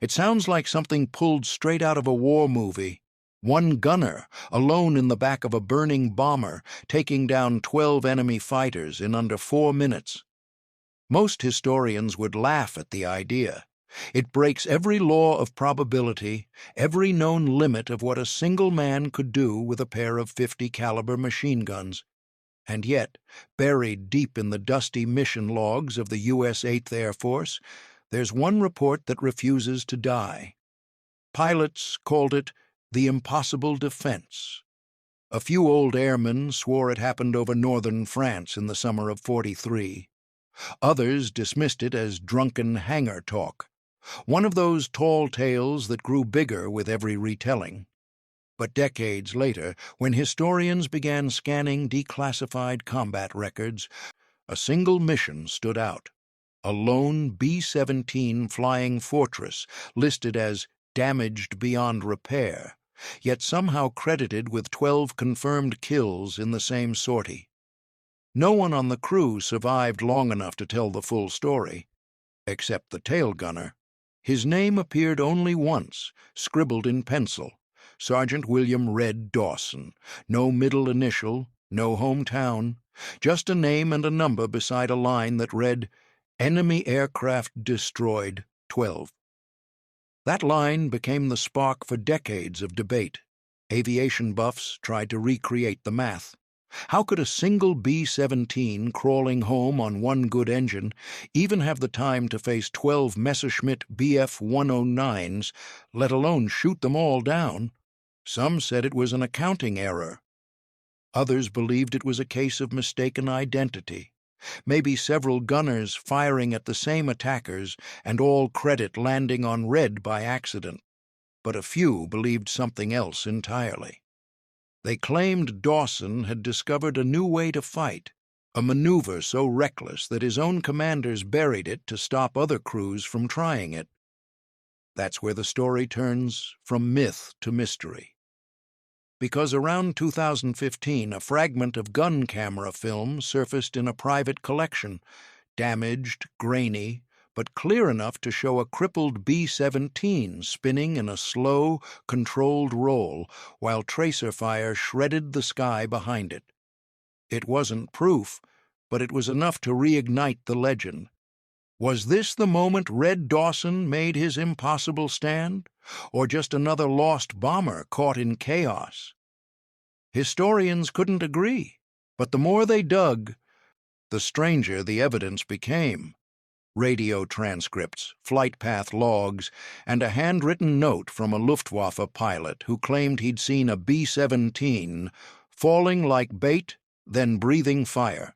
It sounds like something pulled straight out of a war movie. One gunner, alone in the back of a burning bomber, taking down 12 enemy fighters in under 4 minutes. Most historians would laugh at the idea. It breaks every law of probability, every known limit of what a single man could do with a pair of .50 caliber machine guns. And yet, buried deep in the dusty mission logs of the U.S. 8th Air Force, there's one report that refuses to die. Pilots called it the impossible defense. A few old airmen swore it happened over northern France in the summer of '43. Others dismissed it as drunken hangar talk, one of those tall tales that grew bigger with every retelling. But decades later, when historians began scanning declassified combat records, a single mission stood out. A lone B-17 Flying Fortress listed as damaged beyond repair, yet somehow credited with 12 confirmed kills in the same sortie. No one on the crew survived long enough to tell the full story, except the tail gunner. His name appeared only once, scribbled in pencil: Sergeant William Red Dawson. No middle initial, no hometown, just a name and a number beside a line that read, "Enemy aircraft destroyed, 12." That line became the spark for decades of debate. Aviation buffs tried to recreate the math. How could a single B-17 crawling home on one good engine even have the time to face 12 Messerschmitt Bf-109s, let alone shoot them all down? Some said it was an accounting error. Others believed it was a case of mistaken identity. Maybe several gunners firing at the same attackers and all credit landing on red by accident. But a few believed something else entirely. They claimed Dawson had discovered a new way to fight, a maneuver so reckless that his own commanders buried it to stop other crews from trying it. That's where the story turns from myth to mystery. Because around 2015, a fragment of gun camera film surfaced in a private collection, damaged, grainy, but clear enough to show a crippled B-17 spinning in a slow, controlled roll while tracer fire shredded the sky behind it. It wasn't proof, but it was enough to reignite the legend. Was this the moment Red Dawson made his impossible stand, or just another lost bomber caught in chaos? Historians couldn't agree, but the more they dug, the stranger the evidence became. Radio transcripts, flight path logs, and a handwritten note from a Luftwaffe pilot who claimed he'd seen a B-17 falling like bait, then breathing fire.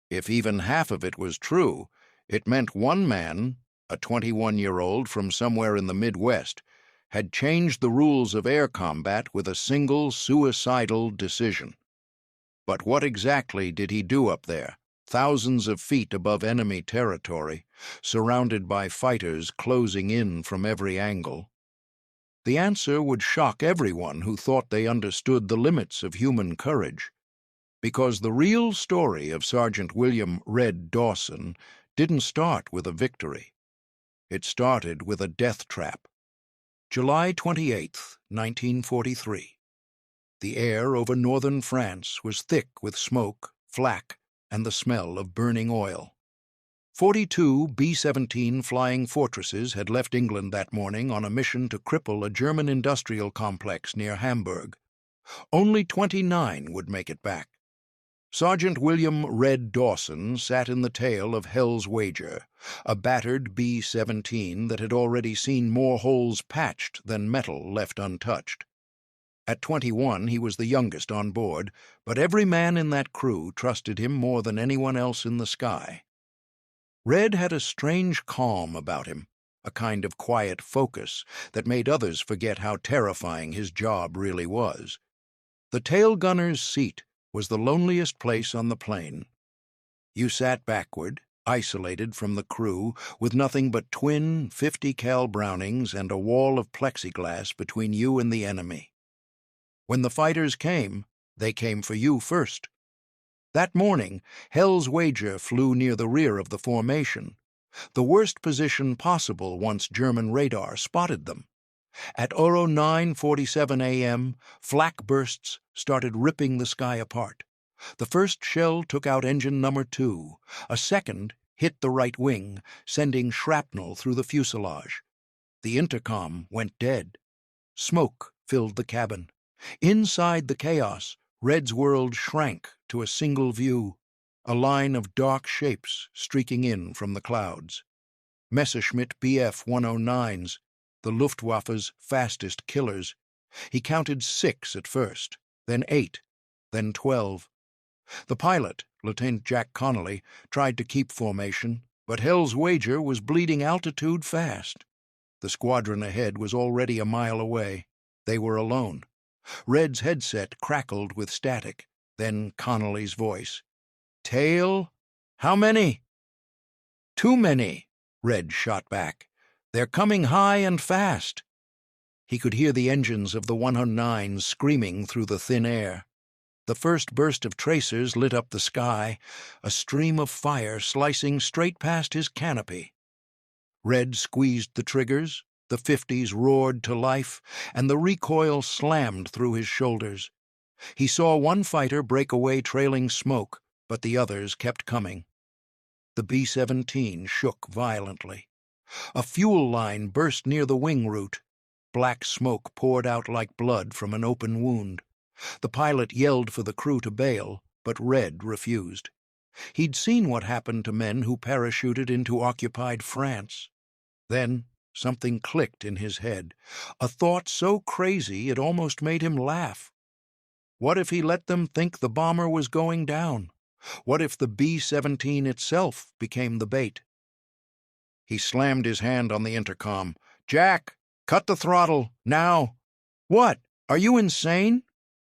If even half of it was true, it meant one man, a 21-year-old from somewhere in the Midwest, had changed the rules of air combat with a single suicidal decision. But what exactly did he do up there, thousands of feet above enemy territory, surrounded by fighters closing in from every angle? The answer would shock everyone who thought they understood the limits of human courage, because the real story of Sergeant William Red Dawson didn't start with a victory. It started with a death trap. July 28, 1943. The air over northern France was thick with smoke, flak, and the smell of burning oil. 42 B-17 Flying Fortresses had left England that morning on a mission to cripple a German industrial complex near Hamburg. Only 29 would make it back. Sergeant William Red Dawson sat in the tail of Hell's Wager, a battered B-17 that had already seen more holes patched than metal left untouched. At 21, he was the youngest on board, but every man in that crew trusted him more than anyone else in the sky. Red had a strange calm about him, a kind of quiet focus that made others forget how terrifying his job really was. The tail gunner's seat was the loneliest place on the plane. You sat backward, isolated from the crew, with nothing but twin 50 cal Brownings and a wall of plexiglass between you and the enemy. When the fighters came, they came for you first. That morning, Hell's Wager flew near the rear of the formation. The worst position possible once German radar spotted them. At 09:47 a.m., flak bursts started ripping the sky apart. The first shell took out engine number 2. A second hit the right wing, sending shrapnel through the fuselage. The intercom went dead. Smoke filled the cabin. Inside the chaos, Red's world shrank to a single view, a line of dark shapes streaking in from the clouds. Messerschmitt Bf-109s, the Luftwaffe's fastest killers. He counted 6 at first, then 8, then 12. The pilot, Lieutenant Jack Connolly, tried to keep formation, but Hell's Wager was bleeding altitude fast. The squadron ahead was already a mile away. They were alone. Red's headset crackled with static, then Connolly's voice. "Tail? How many?" "Too many," Red shot back. "They're coming high and fast." He could hear the engines of the 109s screaming through the thin air. The first burst of tracers lit up the sky, a stream of fire slicing straight past his canopy. Red squeezed the triggers, the 50s roared to life, and the recoil slammed through his shoulders. He saw one fighter break away trailing smoke, but the others kept coming. The B-17 shook violently. A fuel line burst near the wing root. Black smoke poured out like blood from an open wound. The pilot yelled for the crew to bail, but Red refused. He'd seen what happened to men who parachuted into occupied France. Then something clicked in his head, a thought so crazy it almost made him laugh. What if he let them think the bomber was going down? What if the B-17 itself became the bait? He slammed his hand on the intercom. "Jack, cut the throttle, now!" "What? Are you insane?"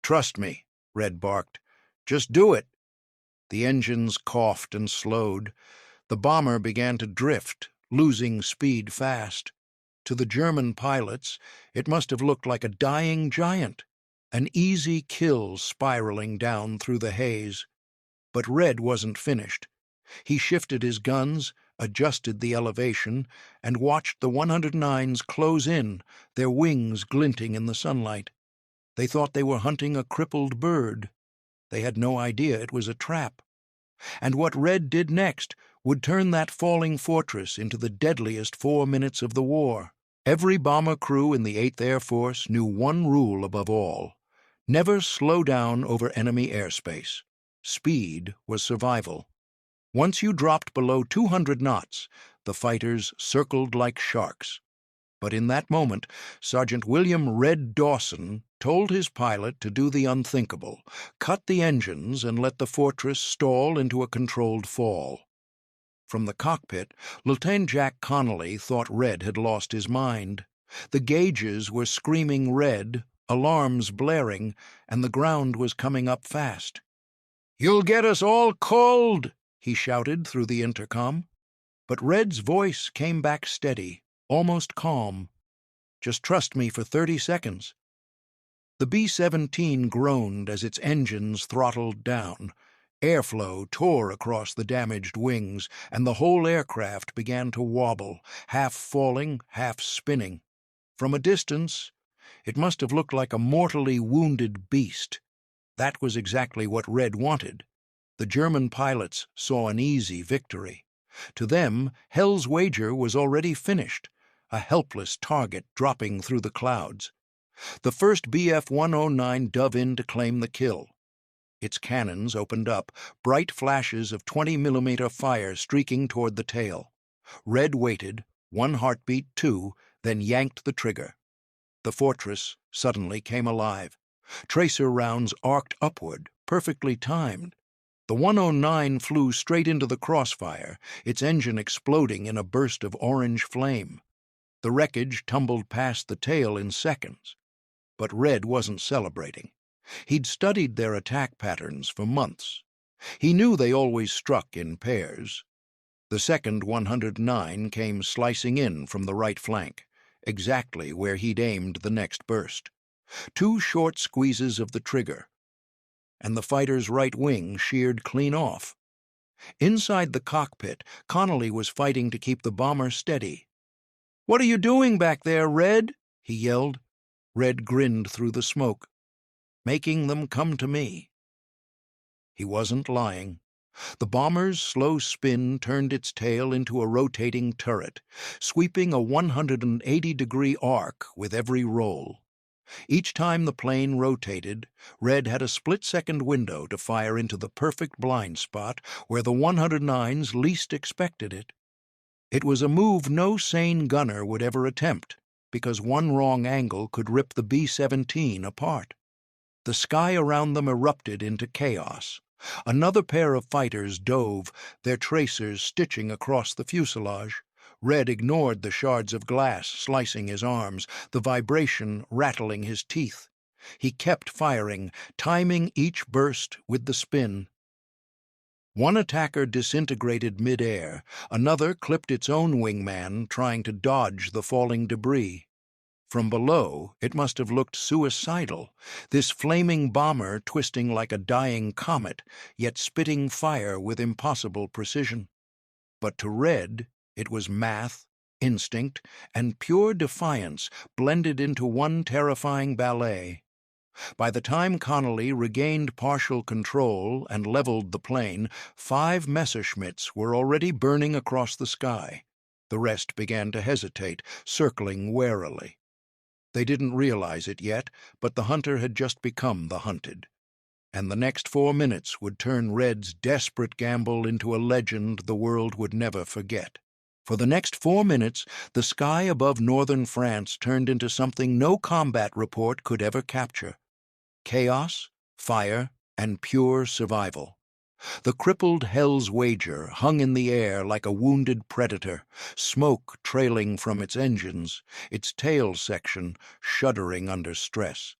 "Trust me," Red barked. "Just do it." The engines coughed and slowed. The bomber began to drift, losing speed fast. To the German pilots, it must have looked like a dying giant, an easy kill spiraling down through the haze. But Red wasn't finished. He shifted his guns, adjusted the elevation, and watched the 109s close in, their wings glinting in the sunlight. They thought they were hunting a crippled bird. They had no idea it was a trap. And what Red did next would turn that falling fortress into the deadliest 4 minutes of the war. Every bomber crew in the 8th Air Force knew one rule above all: never slow down over enemy airspace. Speed was survival. Once you dropped below 200 knots, the fighters circled like sharks. But in that moment, Sergeant William Red Dawson told his pilot to do the unthinkable, cut the engines and let the fortress stall into a controlled fall. From the cockpit, Lieutenant Jack Connolly thought Red had lost his mind. The gauges were screaming red, alarms blaring, and the ground was coming up fast. "You'll get us all cold," he shouted through the intercom. But Red's voice came back steady, almost calm. "Just trust me for 30 seconds. The B-17 groaned as its engines throttled down. Airflow tore across the damaged wings, and the whole aircraft began to wobble, half falling, half spinning. From a distance, it must have looked like a mortally wounded beast. That was exactly what Red wanted. The German pilots saw an easy victory. To them, Hell's Wager was already finished, a helpless target dropping through the clouds. The first Bf-109 dove in to claim the kill. Its cannons opened up, bright flashes of 20-millimeter fire streaking toward the tail. Red waited, 1 heartbeat, 2, then yanked the trigger. The fortress suddenly came alive. Tracer rounds arced upward, perfectly timed. The 109 flew straight into the crossfire, its engine exploding in a burst of orange flame. The wreckage tumbled past the tail in seconds. But Red wasn't celebrating. He'd studied their attack patterns for months. He knew they always struck in pairs. The second 109 came slicing in from the right flank, exactly where he'd aimed the next burst. 2 short squeezes of the trigger, and the fighter's right wing sheared clean off. Inside the cockpit, Connolly was fighting to keep the bomber steady. "What are you doing back there, Red?" he yelled. Red grinned through the smoke. "Making them come to me." He wasn't lying. The bomber's slow spin turned its tail into a rotating turret, sweeping a 180-degree arc with every roll. Each time the plane rotated, Red had a split-second window to fire into the perfect blind spot where the 109s least expected it. It was a move no sane gunner would ever attempt, because one wrong angle could rip the B-17 apart. The sky around them erupted into chaos. Another pair of fighters dove, their tracers stitching across the fuselage. Red ignored the shards of glass slicing his arms, the vibration rattling his teeth. He kept firing, timing each burst with the spin. One attacker disintegrated mid-air, another clipped its own wingman trying to dodge the falling debris. From below, it must have looked suicidal, this flaming bomber twisting like a dying comet, yet spitting fire with impossible precision. But to Red, it was math, instinct, and pure defiance blended into one terrifying ballet. By the time Connolly regained partial control and leveled the plane, 5 Messerschmitts were already burning across the sky. The rest began to hesitate, circling warily. They didn't realize it yet, but the hunter had just become the hunted. And the next 4 minutes would turn Red's desperate gamble into a legend the world would never forget. For the next 4 minutes, the sky above northern France turned into something no combat report could ever capture. Chaos, fire, and pure survival. The crippled Hell's Wager hung in the air like a wounded predator, smoke trailing from its engines, its tail section shuddering under stress.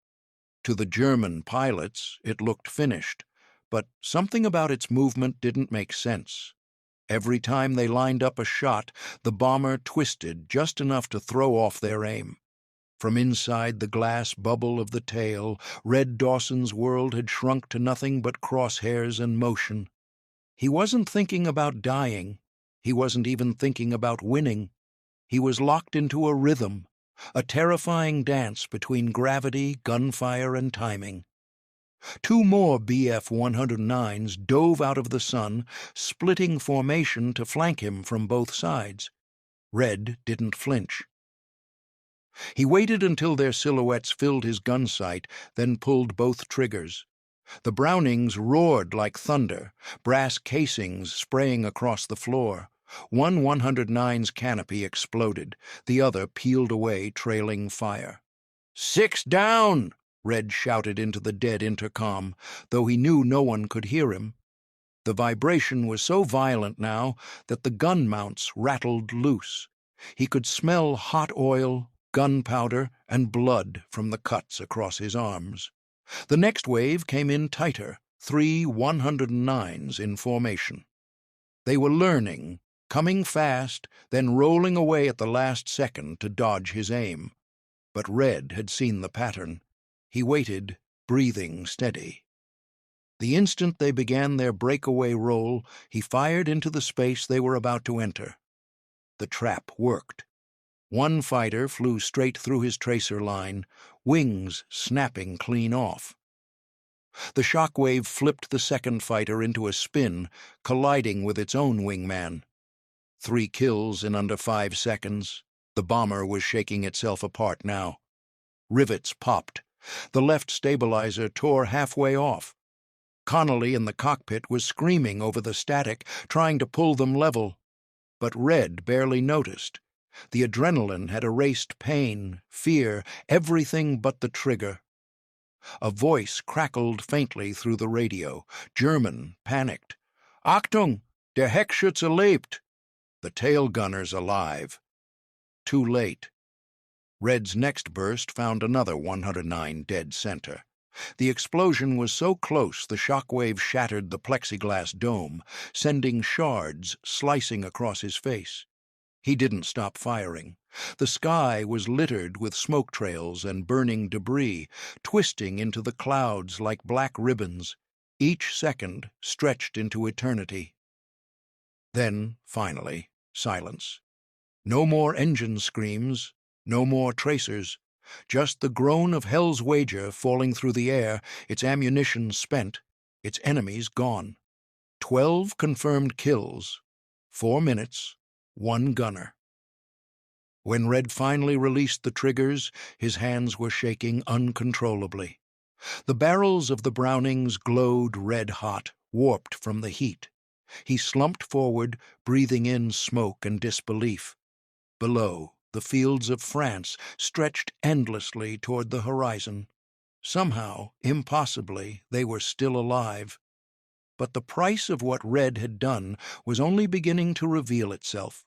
To the German pilots, it looked finished, but something about its movement didn't make sense. Every time they lined up a shot, the bomber twisted just enough to throw off their aim. From inside the glass bubble of the tail, Red Dawson's world had shrunk to nothing but crosshairs and motion. He wasn't thinking about dying. He wasn't even thinking about winning. He was locked into a rhythm, a terrifying dance between gravity, gunfire, and timing. 2 more Bf-109s dove out of the sun, splitting formation to flank him from both sides. Red didn't flinch. He waited until their silhouettes filled his gun sight, then pulled both triggers. The Brownings roared like thunder, brass casings spraying across the floor. One 109's canopy exploded, the other peeled away, trailing fire. "6 down!" Red shouted into the dead intercom, though he knew no one could hear him. The vibration was so violent now that the gun mounts rattled loose. He could smell hot oil, gunpowder, and blood from the cuts across his arms. The next wave came in tighter, 3 109s in formation. They were learning, coming fast, then rolling away at the last second to dodge his aim. But Red had seen the pattern. He waited, breathing steady. The instant they began their breakaway roll, he fired into the space they were about to enter. The trap worked. One fighter flew straight through his tracer line, wings snapping clean off. The shockwave flipped the second fighter into a spin, colliding with its own wingman. 3 kills in under 5 seconds. The bomber was shaking itself apart now. Rivets popped. The left stabilizer tore halfway off. Connolly in the cockpit was screaming over the static, trying to pull them level. But Red barely noticed. The adrenaline had erased pain, fear, everything but the trigger. A voice crackled faintly through the radio. German, panicked. "Achtung! Der Heckschütze lebt!" The tail gunner's alive. Too late. Red's next burst found another 109 dead center. The explosion was so close the shockwave shattered the plexiglass dome, sending shards slicing across his face. He didn't stop firing. The sky was littered with smoke trails and burning debris, twisting into the clouds like black ribbons. Each second stretched into eternity. Then, finally, silence. No more engine screams, no more tracers, just the groan of Hell's Wager falling through the air, its ammunition spent, its enemies gone. 12 confirmed kills, 4 minutes, 1 gunner. When Red finally released the triggers, his hands were shaking uncontrollably. The barrels of the Brownings glowed red-hot, warped from the heat. He slumped forward, breathing in smoke and disbelief. Below, the fields of France stretched endlessly toward the horizon. Somehow, impossibly, they were still alive. But the price of what Red had done was only beginning to reveal itself.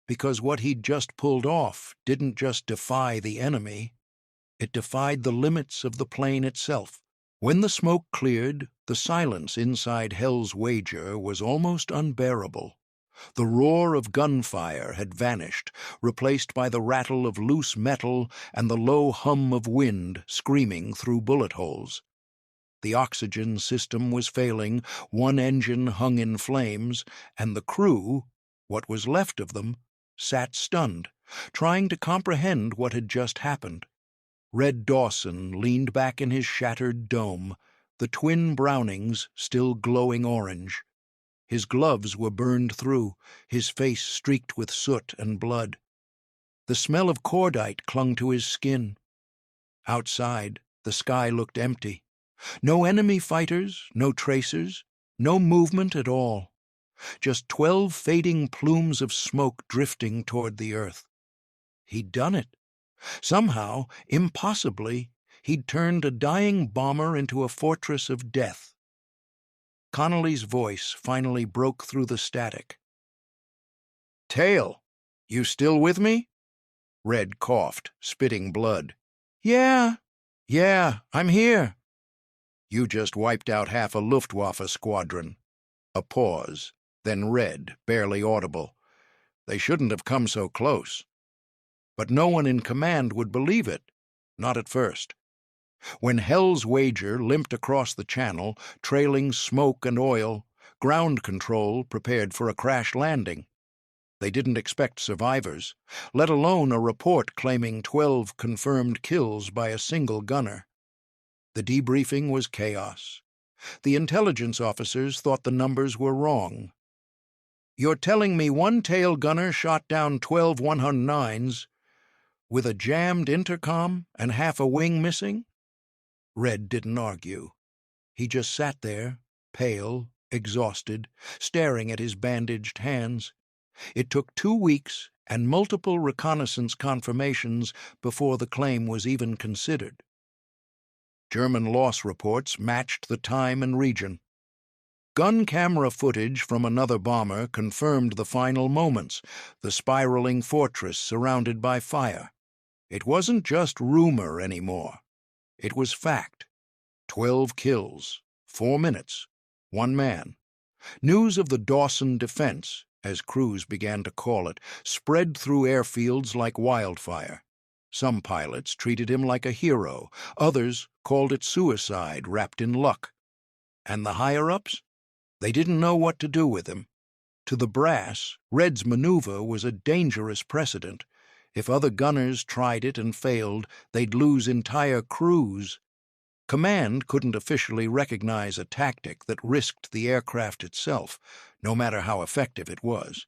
Because what he'd just pulled off didn't just defy the enemy, it defied the limits of the plane itself. When the smoke cleared, the silence inside Hell's Wager was almost unbearable. The roar of gunfire had vanished, replaced by the rattle of loose metal and the low hum of wind screaming through bullet holes. The oxygen system was failing, one engine hung in flames, and the crew, what was left of them, sat stunned, trying to comprehend what had just happened. Red Dawson leaned back in his shattered dome, the twin Brownings still glowing orange. His gloves were burned through, his face streaked with soot and blood. The smell of cordite clung to his skin. Outside, the sky looked empty. No enemy fighters, no tracers, no movement at all. Just 12 fading plumes of smoke drifting toward the earth. He'd done it. Somehow, impossibly, he'd turned a dying bomber into a fortress of death. Connolly's voice finally broke through the static. "Tail, you still with me?" Red coughed, spitting blood. Yeah, I'm here." "You just wiped out half a Luftwaffe squadron." A pause, then Red, barely audible. "They shouldn't have come so close." But no one in command would believe it, not at first. When Hell's Wager limped across the channel, trailing smoke and oil, ground control prepared for a crash landing. They didn't expect survivors, let alone a report claiming 12 confirmed kills by a single gunner. The debriefing was chaos. The intelligence officers thought the numbers were wrong. "You're telling me one tail gunner shot down 12 109s with a jammed intercom and half a wing missing?" Red didn't argue. He just sat there, pale, exhausted, staring at his bandaged hands. It took 2 weeks and multiple reconnaissance confirmations before the claim was even considered. German loss reports matched the time and region. Gun camera footage from another bomber confirmed the final moments, the spiraling fortress surrounded by fire. It wasn't just rumor anymore. It was fact. 12 kills, 4 minutes, 1 man. News of the Dawson defense, as crews began to call it, spread through airfields like wildfire. Some pilots treated him like a hero, others called it suicide wrapped in luck. And the higher-ups? They didn't know what to do with him. To the brass, Red's maneuver was a dangerous precedent. If other gunners tried it and failed, they'd lose entire crews. Command couldn't officially recognize a tactic that risked the aircraft itself, no matter how effective it was.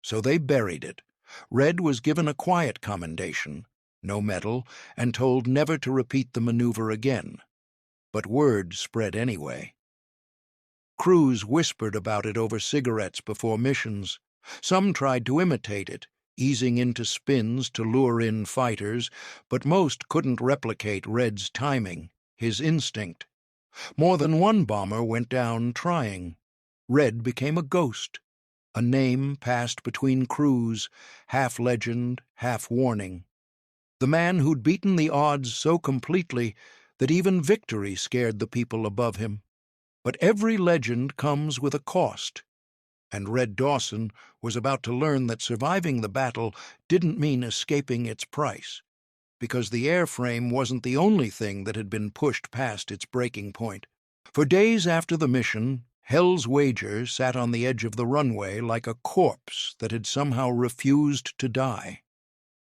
So they buried it. Red was given a quiet commendation, no medal, and told never to repeat the maneuver again. But word spread anyway. Crews whispered about it over cigarettes before missions. Some tried to imitate it, easing into spins to lure in fighters, but most couldn't replicate Red's timing, his instinct. More than one bomber went down trying. Red became a ghost. A name passed between crews, half legend, half warning. The man who'd beaten the odds so completely that even victory scared the people above him. But every legend comes with a cost. And Red Dawson was about to learn that surviving the battle didn't mean escaping its price, because the airframe wasn't the only thing that had been pushed past its breaking point. For days after the mission, Hell's Wager sat on the edge of the runway like a corpse that had somehow refused to die.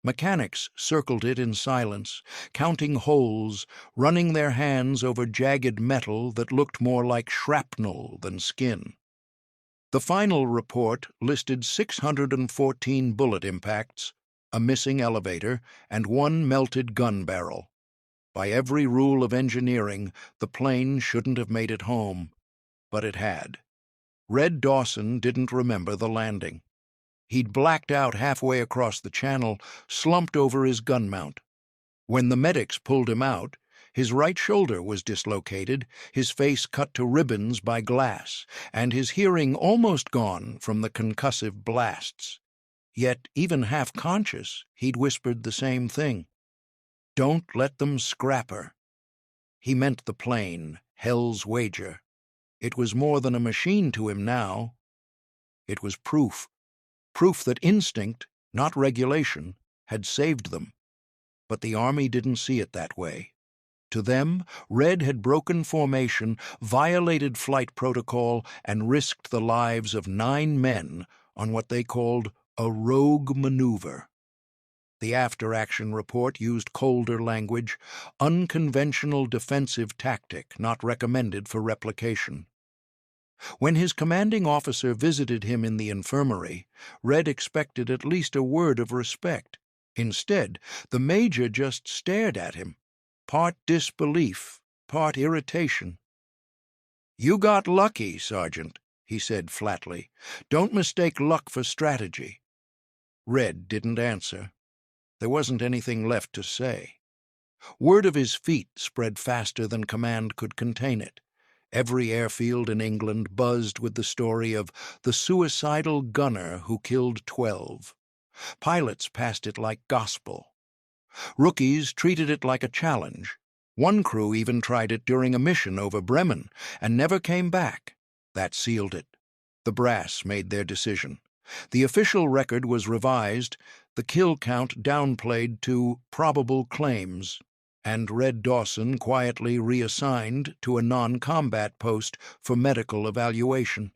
Mechanics circled it in silence, counting holes, running their hands over jagged metal that looked more like shrapnel than skin. The final report listed 614 bullet impacts, a missing elevator, and one melted gun barrel. By every rule of engineering, the plane shouldn't have made it home, but it had. Red Dawson didn't remember the landing. He'd blacked out halfway across the channel, slumped over his gun mount. When the medics pulled him out, his right shoulder was dislocated, his face cut to ribbons by glass, and his hearing almost gone from the concussive blasts. Yet, even half-conscious, he'd whispered the same thing. "Don't let them scrap her." He meant the plane, Hell's Wager. It was more than a machine to him now. It was proof that instinct, not regulation, had saved them. But the Army didn't see it that way. To them, Red had broken formation, violated flight protocol, and risked the lives of 9 men on what they called a rogue maneuver. The after-action report used colder language, unconventional defensive tactic not recommended for replication. When his commanding officer visited him in the infirmary, Red expected at least a word of respect. Instead, the major just stared at him, part disbelief, part irritation. "You got lucky, Sergeant," he said flatly. "Don't mistake luck for strategy." Red didn't answer. There wasn't anything left to say. Word of his feat spread faster than command could contain it. Every airfield in England buzzed with the story of the suicidal gunner who killed 12. Pilots passed it like gospel. Rookies treated it like a challenge. One crew even tried it during a mission over Bremen and never came back. That sealed it. The brass made their decision. The official record was revised, the kill count downplayed to probable claims, and Red Dawson quietly reassigned to a non-combat post for medical evaluation.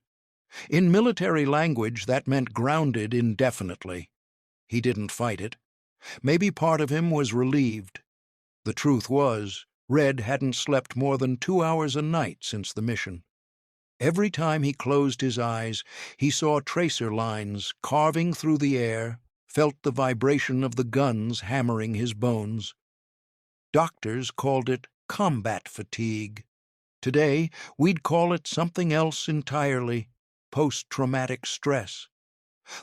In military language, that meant grounded indefinitely. He didn't fight it. Maybe part of him was relieved. The truth was, Red hadn't slept more than 2 hours a night since the mission. Every time he closed his eyes, he saw tracer lines carving through the air, felt the vibration of the guns hammering his bones. Doctors called it combat fatigue. Today, we'd call it something else entirely, post-traumatic stress.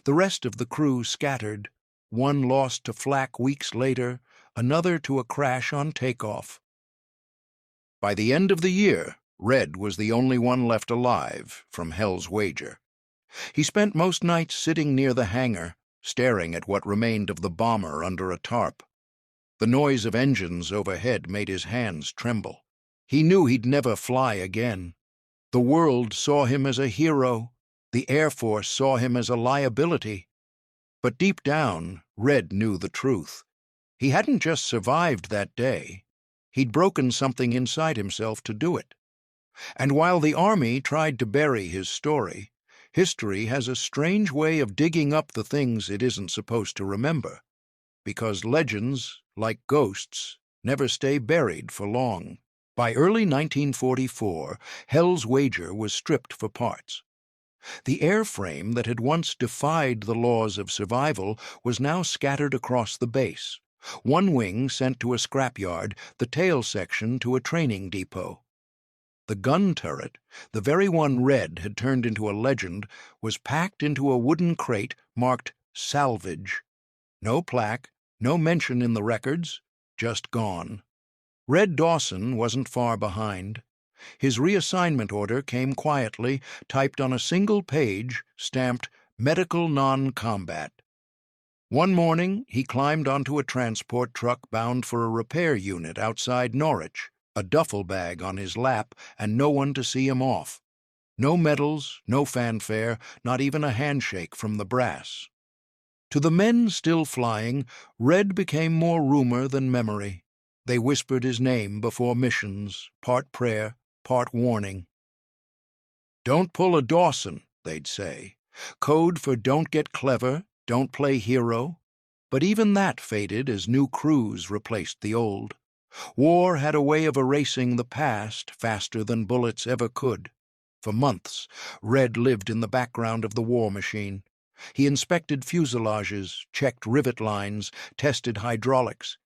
The rest of the crew scattered, one lost to flak weeks later, another to a crash on takeoff. By the end of the year, Red was the only one left alive from Hell's Wager. He spent most nights sitting near the hangar, staring at what remained of the bomber under a tarp. The noise of engines overhead made his hands tremble. He knew he'd never fly again. The world saw him as a hero. The Air Force saw him as a liability. But deep down, Red knew the truth. He hadn't just survived that day. He'd broken something inside himself to do it. And while the Army tried to bury his story, history has a strange way of digging up the things it isn't supposed to remember. Because legends, like ghosts, never stay buried for long. By early 1944, Hell's Wager was stripped for parts. The airframe that had once defied the laws of survival was now scattered across the base. One wing sent to a scrapyard, the tail section to a training depot. The gun turret, the very one Red had turned into a legend, was packed into a wooden crate marked salvage. No plaque, no mention in the records, just gone. Red Dawson wasn't far behind. His reassignment order came quietly, typed on a single page, stamped Medical Non-Combat. One morning, he climbed onto a transport truck bound for a repair unit outside Norwich, a duffel bag on his lap, and no one to see him off. No medals, no fanfare, not even a handshake from the brass. To the men still flying, Red became more rumor than memory. They whispered his name before missions, part prayer, part warning. "Don't pull a Dawson," they'd say. Code for don't get clever, don't play hero. But even that faded as new crews replaced the old. War had a way of erasing the past faster than bullets ever could. For months, Red lived in the background of the war machine. He inspected fuselages, checked rivet lines, tested hydraulics.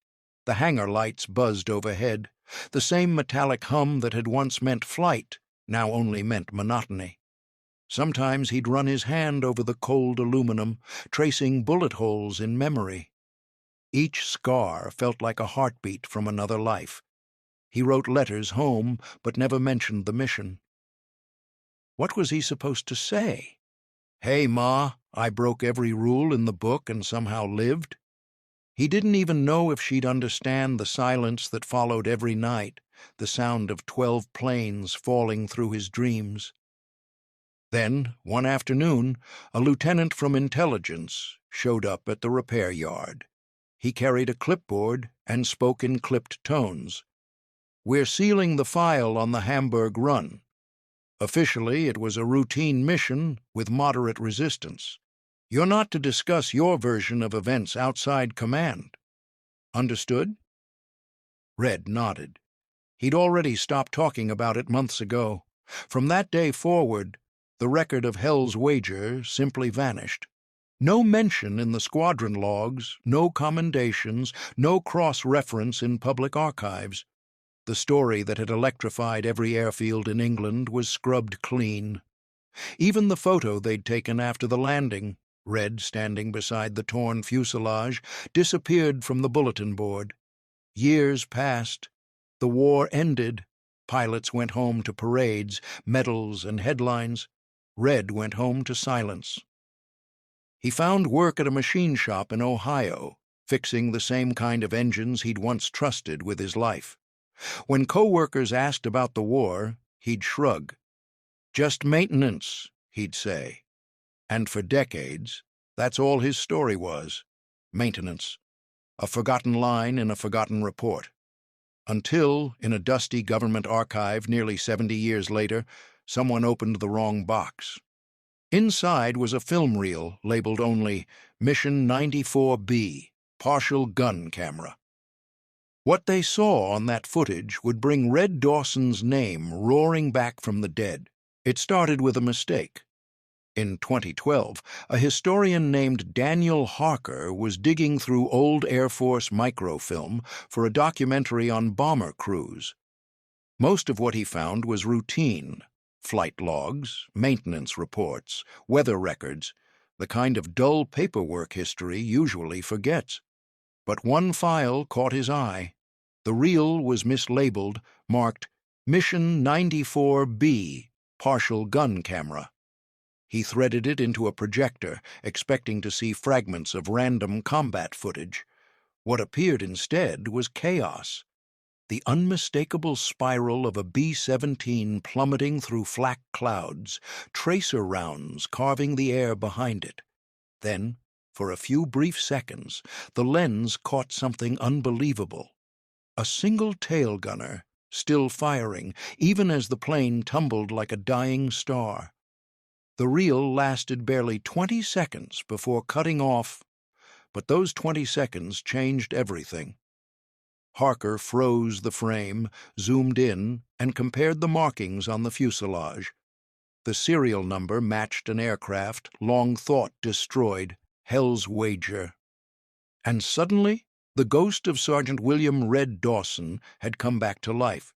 The hangar lights buzzed overhead. The same metallic hum that had once meant flight now only meant monotony. Sometimes he'd run his hand over the cold aluminum, tracing bullet holes in memory. Each scar felt like a heartbeat from another life. He wrote letters home, but never mentioned the mission. What was he supposed to say? "Hey, Ma, I broke every rule in the book and somehow lived." He didn't even know if she'd understand the silence that followed every night, the sound of 12 planes falling through his dreams. Then, one afternoon, a lieutenant from intelligence showed up at the repair yard. He carried a clipboard and spoke in clipped tones. "We're sealing the file on the Hamburg run. Officially, it was a routine mission with moderate resistance. You're not to discuss your version of events outside command. Understood?" Red nodded. He'd already stopped talking about it months ago. From that day forward, the record of Hell's Wager simply vanished. No mention in the squadron logs, no commendations, no cross-reference in public archives. The story that had electrified every airfield in England was scrubbed clean. Even the photo they'd taken after the landing, Red standing beside the torn fuselage, disappeared from the bulletin board. Years passed. The war ended. Pilots went home to parades, medals, and headlines. Red went home to silence. He found work at a machine shop in Ohio, fixing the same kind of engines he'd once trusted with his life. When co-workers asked about the war, he'd shrug. "Just maintenance," he'd say. And for decades, that's all his story was. Maintenance. A forgotten line in a forgotten report. Until, in a dusty government archive nearly 70 years later, someone opened the wrong box. Inside was a film reel labeled only Mission 94B, partial gun camera. What they saw on that footage would bring Red Dawson's name roaring back from the dead. It started with a mistake. In 2012, a historian named Daniel Harker was digging through old Air Force microfilm for a documentary on bomber crews. Most of what he found was routine: flight logs, maintenance reports, weather records, the kind of dull paperwork history usually forgets. But one file caught his eye. The reel was mislabeled, marked Mission 94B, partial gun camera. He threaded it into a projector, expecting to see fragments of random combat footage. What appeared instead was chaos. The unmistakable spiral of a B-17 plummeting through flak clouds, tracer rounds carving the air behind it. Then, for a few brief seconds, the lens caught something unbelievable. A single tail gunner, still firing, even as the plane tumbled like a dying star. The reel lasted barely 20 seconds before cutting off, but those 20 seconds changed everything. Harker froze the frame, zoomed in, and compared the markings on the fuselage. The serial number matched an aircraft long thought destroyed, Hell's Wager. And suddenly, the ghost of Sergeant William Red Dawson had come back to life.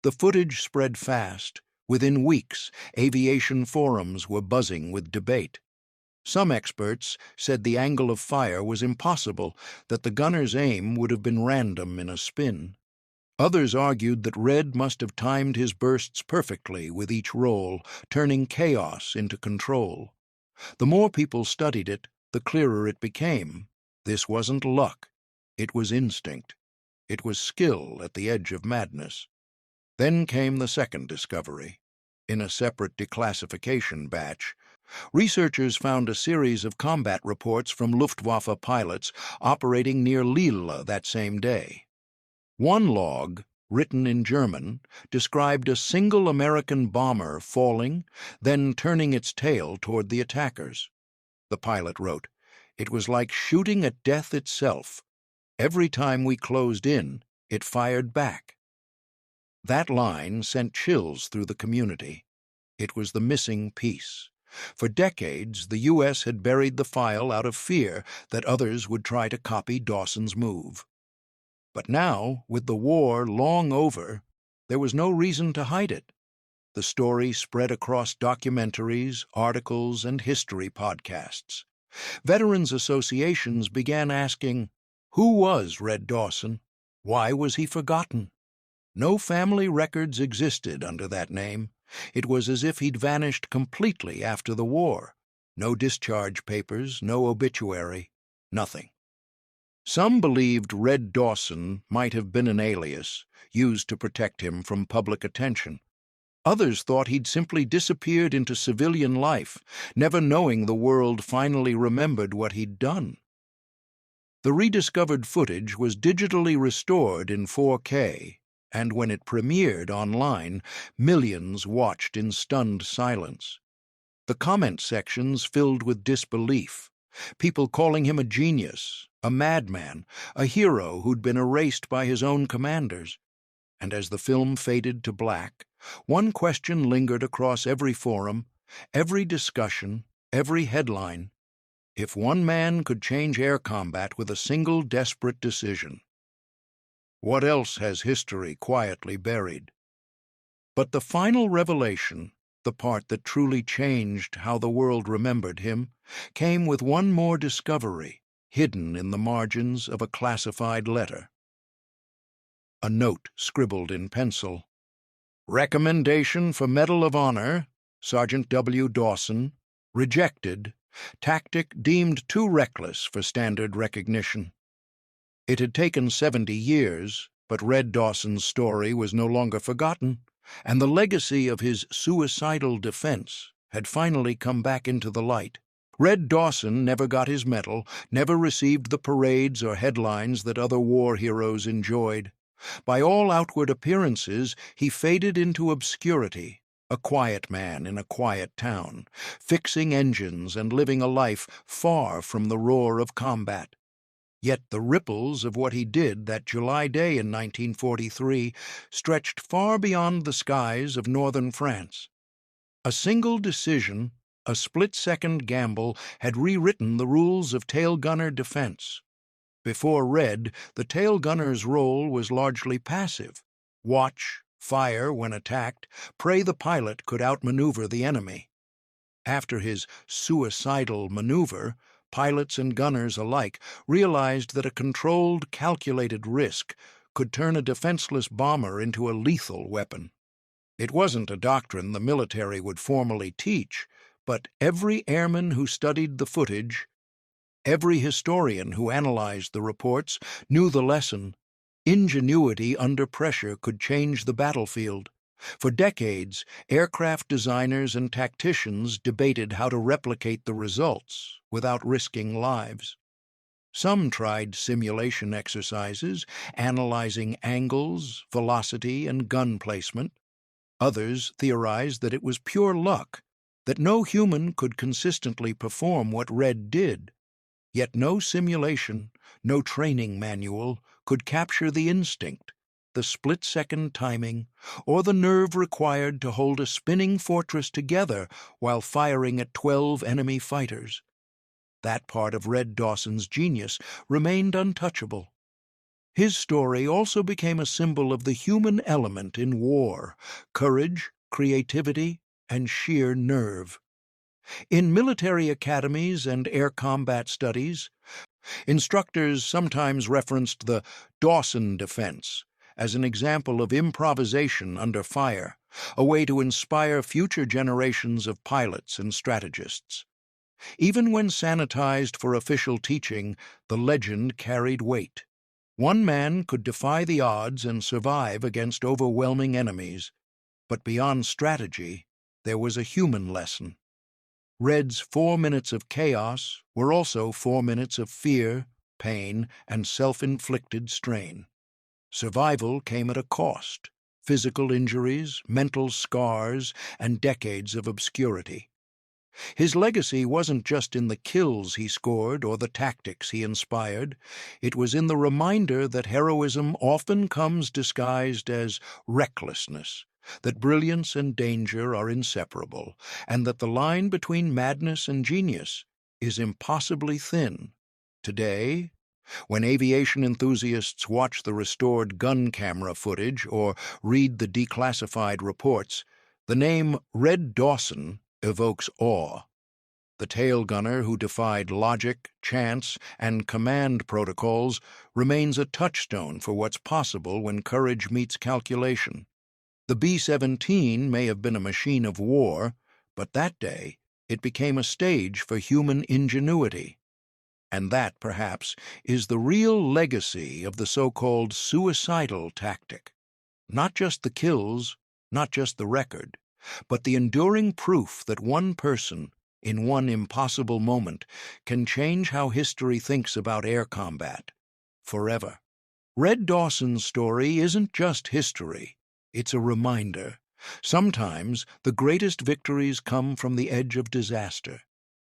The footage spread fast. Within weeks, aviation forums were buzzing with debate. Some experts said the angle of fire was impossible, that the gunner's aim would have been random in a spin. Others argued that Red must have timed his bursts perfectly with each roll, turning chaos into control. The more people studied it, the clearer it became. This wasn't luck. It was instinct. It was skill at the edge of madness. Then came the second discovery. In a separate declassification batch, researchers found a series of combat reports from Luftwaffe pilots operating near Lille that same day. One log, written in German, described a single American bomber falling, then turning its tail toward the attackers. The pilot wrote, "It was like shooting at death itself. Every time we closed in, it fired back." That line sent chills through the community. It was the missing piece. For decades, the U.S. had buried the file out of fear that others would try to copy Dawson's move. But now, with the war long over, there was no reason to hide it. The story spread across documentaries, articles, and history podcasts. Veterans associations began asking, who was Red Dawson? Why was he forgotten? No family records existed under that name. It was as if he'd vanished completely after the war. No discharge papers, no obituary, nothing. Some believed Red Dawson might have been an alias, used to protect him from public attention. Others thought he'd simply disappeared into civilian life, never knowing the world finally remembered what he'd done. The rediscovered footage was digitally restored in 4K, and when it premiered online, millions watched in stunned silence. The comment sections filled with disbelief, people calling him a genius, a madman, a hero who'd been erased by his own commanders. And as the film faded to black, one question lingered across every forum, every discussion, every headline. If one man could change air combat with a single desperate decision, what else has history quietly buried? But the final revelation, the part that truly changed how the world remembered him, came with one more discovery, hidden in the margins of a classified letter. A note scribbled in pencil. Recommendation for Medal of Honor, Sergeant W. Dawson, rejected, tactic deemed too reckless for standard recognition. It had taken 70 years, but Red Dawson's story was no longer forgotten, and the legacy of his suicidal defense had finally come back into the light. Red Dawson never got his medal, never received the parades or headlines that other war heroes enjoyed. By all outward appearances, he faded into obscurity, a quiet man in a quiet town, fixing engines and living a life far from the roar of combat. Yet the ripples of what he did that July day in 1943 stretched far beyond the skies of northern France. A single decision, a split-second gamble, had rewritten the rules of tail gunner defense. Before Red, the tail gunner's role was largely passive. Watch, fire when attacked, pray the pilot could outmaneuver the enemy. After his suicidal maneuver, pilots and gunners alike realized that a controlled, calculated risk could turn a defenseless bomber into a lethal weapon. It wasn't a doctrine the military would formally teach, but every airman who studied the footage, every historian who analyzed the reports, knew the lesson. Ingenuity under pressure could change the battlefield. For decades, aircraft designers and tacticians debated how to replicate the results without risking lives. Some tried simulation exercises, analyzing angles, velocity, and gun placement. Others theorized that it was pure luck, that no human could consistently perform what Red did. Yet no simulation, no training manual could capture the instinct, the split-second timing, or the nerve required to hold a spinning fortress together while firing at 12 enemy fighters. That part of Red Dawson's genius remained untouchable. His story also became a symbol of the human element in war: courage, creativity, and sheer nerve. In military academies and air combat studies, instructors sometimes referenced the Dawson defense as an example of improvisation under fire, a way to inspire future generations of pilots and strategists. Even when sanitized for official teaching, the legend carried weight. One man could defy the odds and survive against overwhelming enemies, but beyond strategy, there was a human lesson. Red's 4 minutes of chaos were also 4 minutes of fear, pain, and self-inflicted strain. Survival came at a cost: physical injuries, mental scars, and decades of obscurity. His legacy wasn't just in the kills he scored or the tactics he inspired. It was in the reminder that heroism often comes disguised as recklessness, that brilliance and danger are inseparable, and that the line between madness and genius is impossibly thin. Today, when aviation enthusiasts watch the restored gun camera footage or read the declassified reports, the name Red Dawson evokes awe. The tail gunner who defied logic, chance, and command protocols remains a touchstone for what's possible when courage meets calculation. The B-17 may have been a machine of war, but that day it became a stage for human ingenuity. And that, perhaps, is the real legacy of the so-called suicidal tactic. Not just the kills, not just the record, but the enduring proof that one person, in one impossible moment, can change how history thinks about air combat forever. Red Dawson's story isn't just history, it's a reminder. Sometimes the greatest victories come from the edge of disaster.